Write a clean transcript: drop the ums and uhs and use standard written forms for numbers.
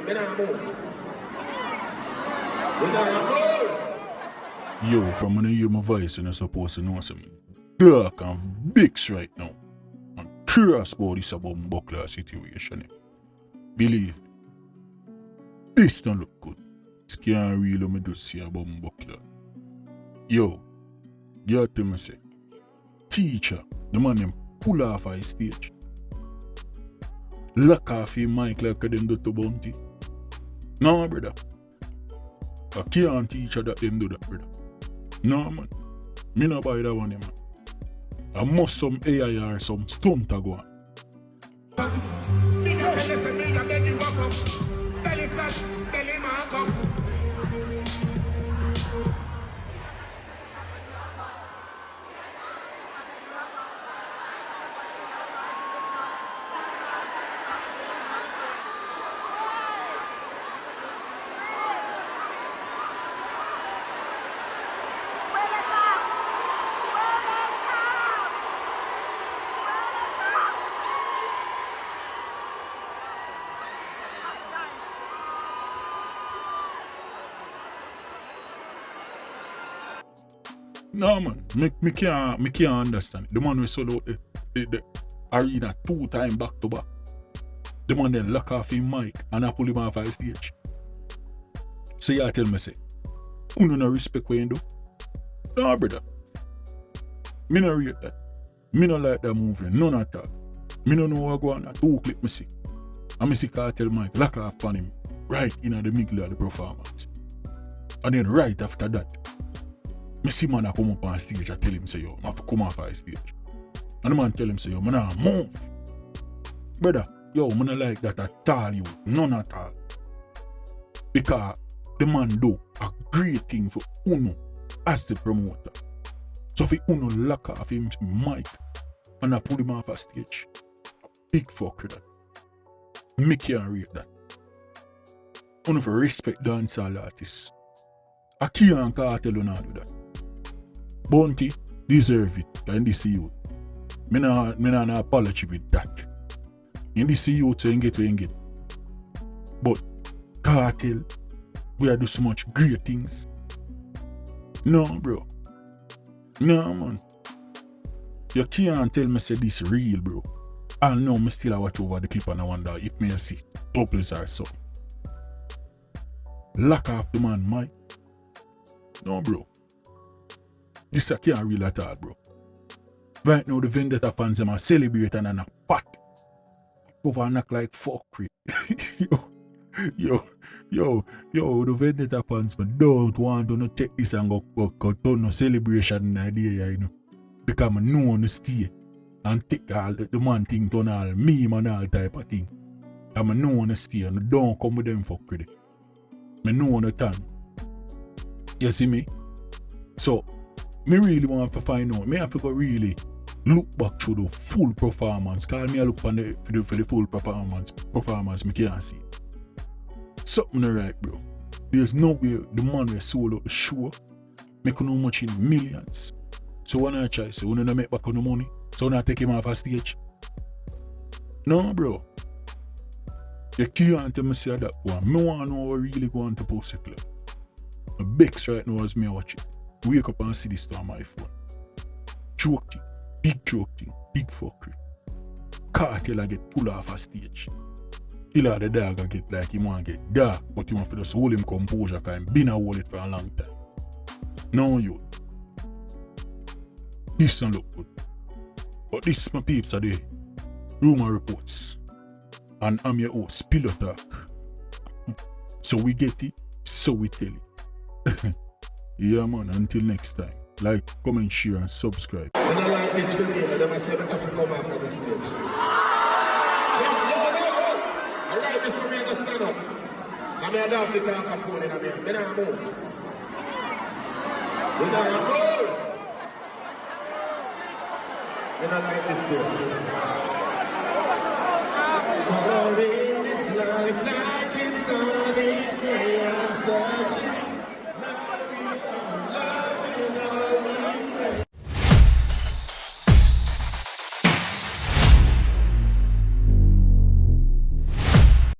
Then I move. Then I move. Yo, from when I hear my voice, and I'm supposed to know something dark and big right now. I'm curious about this about buckler situation. Believe me, this don't look good. This can't really me do see about buckler. Yo, you tell me say, teacher, the man them pull off his stage. Lock off his mic like them do to Bounty. No, brother. I can't teach her that them do that, brother. No, man. Me not buy that one, man. I must some AI or some stunt to go on. No, man, me can't understand. The man we sold out the arena 2 times back to back. The man then lock off his mic and I pull him off his stage. So you tell me say, you no respect what you do? No, brother. Me no rate that. Me no like that movie, none at all. Me no know what go on. 2 clip me see. And me see Kartel mic lock off on him right in the middle of the performance. And then right after that, I see man come up on stage and tell him say, yo, I have to come off his stage. And the man tell him say, yo, man, I move. Brother, yo, man, I like that at all, you. None at all. Because the man do a great thing for Uno as the promoter. So if Uno lock off him mic and I pull him off a stage, big fuck with that. Me can't rate that. Uno for respect dancehall artists. I can't Kartel not do that. Bounty deserve it in this youth. Me not apology with that. In this youth, so you get what you get. But Kartel, we are do so much great things. No, bro. No, man. You can't tell me say this real, bro. I know me still watch over the clip and I wonder if me see doubles or so. Lock off the man, Mike. No, bro. This I can't real at all, bro. Right now, the Vendetta fans them are celebrating and a pot. Over and act like fuckery. yo, the Vendetta fans man don't want to take this and go turn no celebration idea, you know. Because I know on stay and take all the man thing turn all meme and all type of thing. And I know on stay and don't come with them fuckery. I know on the time. You see me? So, me really want to find out. Me have to go really look back through the full performance. Call me a look for the full performance me can't see. Something right, bro. There's no way the man will sold out the show, make no much in millions. So when I try, so when I make back on the money, so when I take him off a stage. No, bro. You can't tell me say that one. Me want to know what really going to post it like. My Bex right now as me watch it. Wake up and see this on my phone. Joke thing, big fuckery. Kartel I get pulled off a stage. Killer the dog I get like he want to get dark, but he want to just hold him composure because he been a hold it for a long time. No, you. This don't look good. But this my peeps are the rumor reports. And I'm your host, Pillow Talk. So we get it, so we tell it. Yeah, man, until next time. Like, comment, share, and subscribe. When I like this video, then I say that I can come out for the stage. I like this for me to stand up. I mean, I don't have to talk a phone in a minute. Then I move. Then I move. Then I like this video.